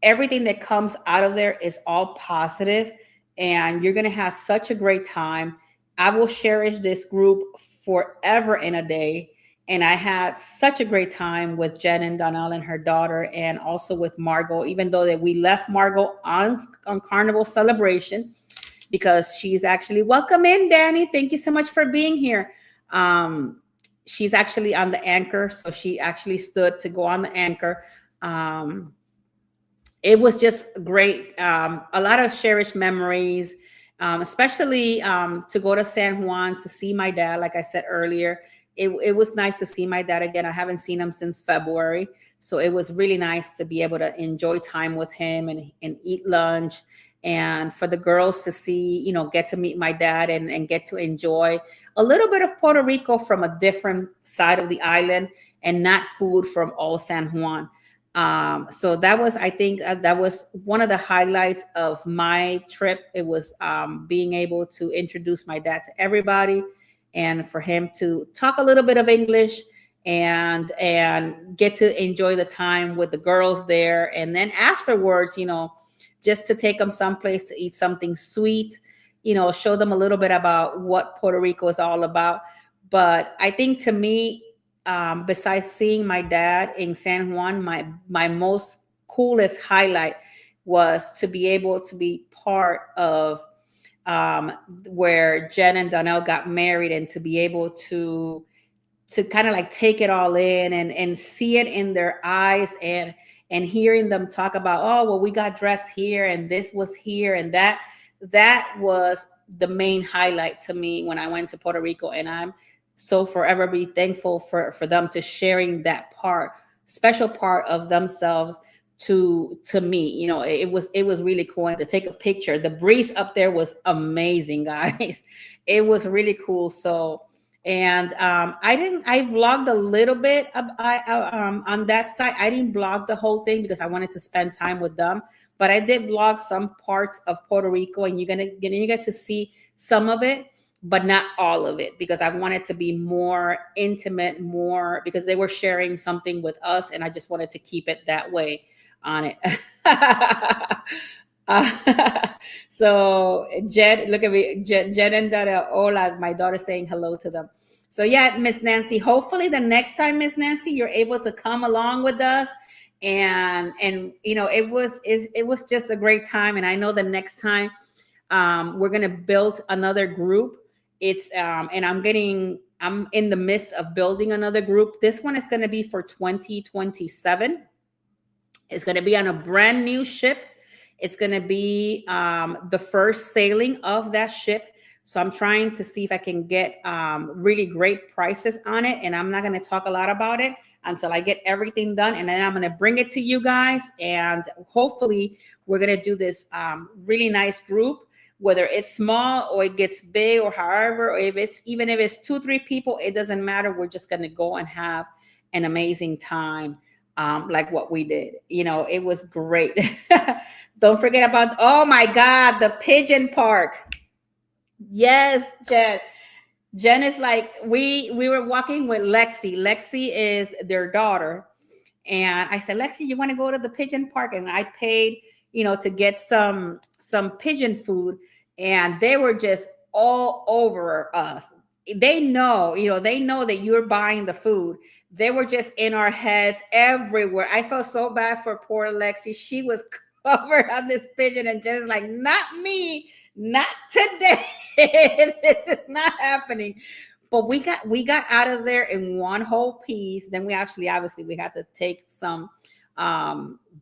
everything that comes out of there is all positive, and you're going to have such a great time. I will cherish this group forever and a day. And I had such a great time with Jen and Donnell and her daughter, and also with Margot, even though that we left Margot on Carnival Celebration, because she's actually, welcome in, Danny. Thank you so much for being here. she's actually on the anchor, so she actually stood to go on the anchor. Um, it was just great. A lot of cherished memories, especially to go to San Juan to see my dad. Like I said earlier, it was nice to see my dad again. I haven't seen him since February. So it was really nice to be able to enjoy time with him and eat lunch. And for the girls to see, get to meet my dad and get to enjoy a little bit of Puerto Rico from a different side of the island and not food from all San Juan. So that was, I think, that was one of the highlights of my trip. It was being able to introduce my dad to everybody, and for him to talk a little bit of English and get to enjoy the time with the girls there. And then afterwards, just to take them someplace to eat something sweet, show them a little bit about what Puerto Rico is all about. But I think to me, besides seeing my dad in San Juan, my most coolest highlight was to be able to be part of where Jen and Donnell got married, and to be able to kind of like take it all in and see it in their eyes, and hearing them talk about, oh, well, we got dressed here and this was here, and that was the main highlight to me when I went to Puerto Rico. And I'm so forever be thankful for them to sharing that special part of themselves to me. It was really cool. And to take a picture, the breeze up there was amazing, guys. It was really cool. So, and I vlogged a little bit on that side. I didn't vlog the whole thing because I wanted to spend time with them, but I did vlog some parts of Puerto Rico, and you get to see some of it, but not all of it, because I wanted to be more intimate, more because they were sharing something with us, and I just wanted to keep it that way on it. So Jen, look at me, Jen and Ola, my daughter, saying hello to them. So yeah, Miss Nancy, hopefully the next time, Miss Nancy, you're able to come along with us. And it was just a great time. And I know the next time we're gonna build another group. It's and I'm in the midst of building another group. This one is going to be for 2027. It's going to be on a brand new ship. It's going to be the first sailing of that ship. So I'm trying to see if I can get really great prices on it. And I'm not going to talk a lot about it until I get everything done. And then I'm going to bring it to you guys. And hopefully we're going to do this really nice group, whether it's small or it gets big, or however, or even if it's 2-3 people, it doesn't matter. We're just going to go and have an amazing time. Like what we did. It was great. Don't forget about, oh my God, the pigeon park. Yes, Jen. Jen is like, we were walking with Lexi. Lexi is their daughter. And I said, Lexi, you want to go to the pigeon park? And I paid, to get some pigeon food. And they were just all over us. They know that you're buying the food. They were just in our heads everywhere. I felt so bad for poor Lexi. She was covered on this pigeon, and Jen is like, not me, not today. This is not happening. But we got out of there in one whole piece. Then we obviously we had to take some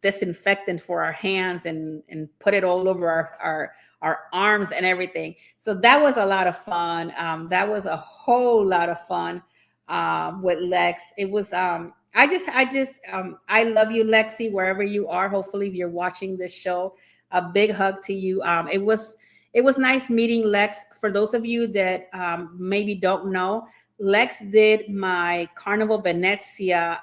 disinfectant for our hands and put it all over our arms and everything. So that was a lot of fun. That was a whole lot of fun with Lex. It was I love you, Lexi, wherever you are. Hopefully if you're watching this show, a big hug to you. It was nice meeting Lex. For those of you that maybe don't know, Lex did my Carnival Venezia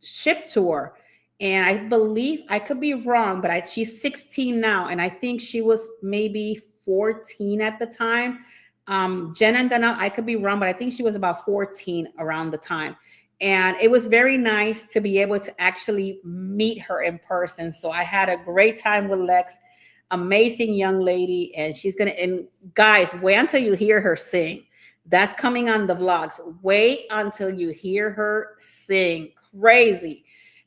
ship tour. And I believe, I could be wrong, but she's 16 now. And I think she was maybe 14 at the time. Jen and Dana, I could be wrong, but I think she was about 14 around the time. And it was very nice to be able to actually meet her in person. So I had a great time with Lex. Amazing young lady. And and guys, wait until you hear her sing. That's coming on the vlogs. Wait until you hear her sing. Crazy.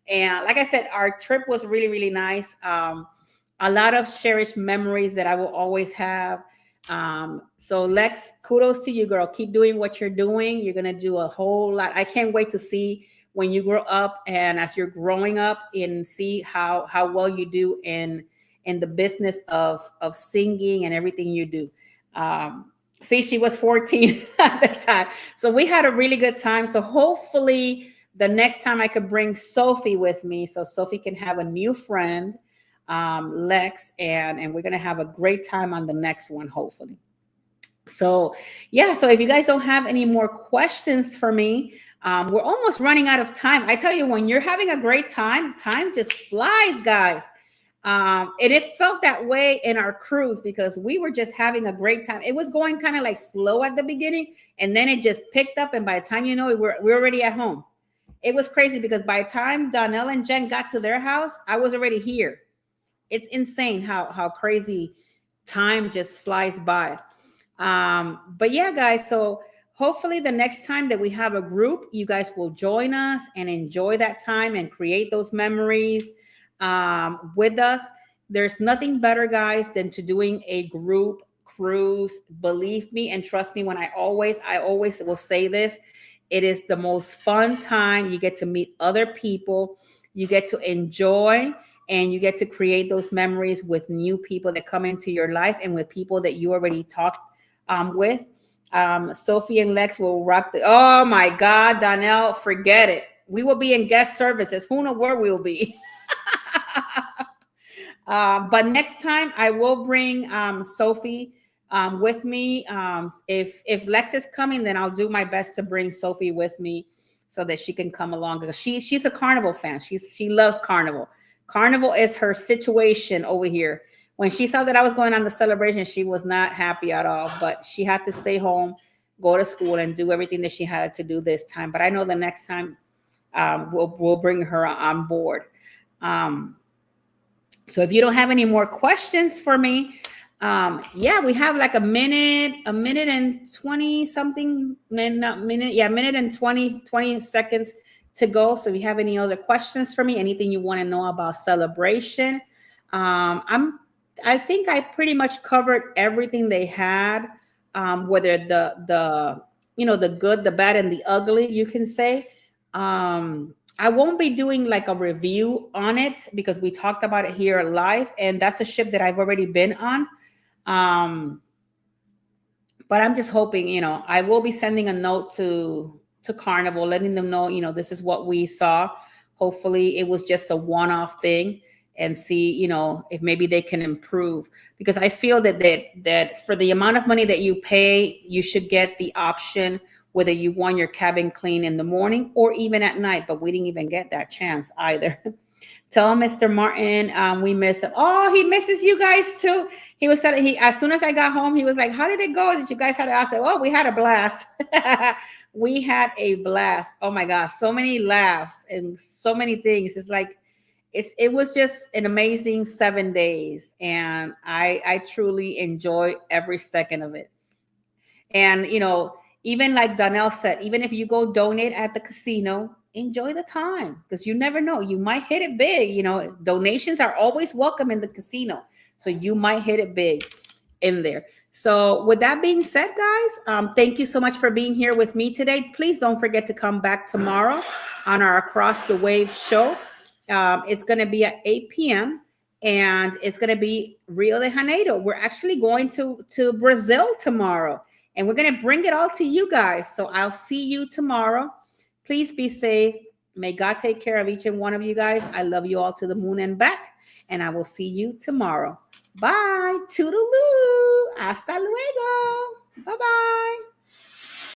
And like I said, our trip was really, really nice. A lot of cherished memories that I will always have. So Lex, kudos to you, girl. Keep doing what you're doing. You're gonna do a whole lot. I can't wait to see when you grow up and as you're growing up and see how well you do in the business of singing and everything you do. See, she was 14 at the time. So we had a really good time. So hopefully the next time I could bring Sophie with me so Sophie can have a new friend, Lex, and we're gonna have a great time on the next one, hopefully. So yeah, so if you guys don't have any more questions for me, we're almost running out of time. I tell you, when you're having a great time, time just flies, guys. And it felt that way in our cruise because we were just having a great time. It was going kind of like slow at the beginning, and then it just picked up. And by the time you know it, we're already at home. It was crazy because by the time Donnell and Jen got to their house, I was already here. It's insane how crazy time just flies by. But yeah, guys, so hopefully the next time that we have a group, you guys will join us and enjoy that time and create those memories with us. There's nothing better, guys, than to doing a group cruise. Believe me and trust me when I always will say this. It is the most fun time. You get to meet other people, you get to enjoy, and you get to create those memories with new people that come into your life and with people that you already talked with. Sophie and Lex will rock the. Oh my God, Donnell, forget it. We will be in guest services. Who knows where we'll be? But next time I will bring Sophie with me. If Lex is coming, then I'll do my best to bring Sophie with me so that she can come along. Because she's a Carnival fan. She loves Carnival. Carnival is her situation over here. When she saw that I was going on the celebration, she was not happy at all. But she had to stay home, go to school, and do everything that she had to do this time. But I know the next time we'll bring her on board. So if you don't have any more questions for me, yeah, we have like a minute and 20 something, not minute, yeah, minute and 20 seconds to go. So if you have any other questions for me, anything you want to know about celebration, I think I pretty much covered everything they had, whether the the good, the bad, and the ugly, you can say. I won't be doing like a review on it because we talked about it here live, and that's a ship that I've already been on. Um, but I'm just hoping, I will be sending a note to Carnival, letting them know, this is what we saw. Hopefully, it was just a one-off thing, and see, if maybe they can improve. Because I feel that for the amount of money that you pay, you should get the option whether you want your cabin clean in the morning or even at night. But we didn't even get that chance either. Tell Mr. Martin we miss him. Oh, he misses you guys too. He was saying as soon as I got home, he was like, "How did it go? Did you guys have?" I said, "Oh, we had a blast. We had a blast. Oh my gosh, so many laughs and so many things. It's like it was just an amazing 7 days, and I truly enjoy every second of it. And even like Donnell said, even if you go donate at the casino, enjoy the time because you never know. You might hit it big. Donations are always welcome in the casino. So you might hit it big in there. So with that being said, guys, thank you so much for being here with me today. Please don't forget to come back tomorrow on our Across the Wave show. It's going to be at 8 p.m. and it's going to be Rio de Janeiro. We're actually going to Brazil tomorrow. And we're going to bring it all to you guys. So I'll see you tomorrow. Please be safe. May God take care of each and one of you guys. I love you all to the moon and back. And I will see you tomorrow. Bye. Toodaloo. Hasta luego. Bye-bye.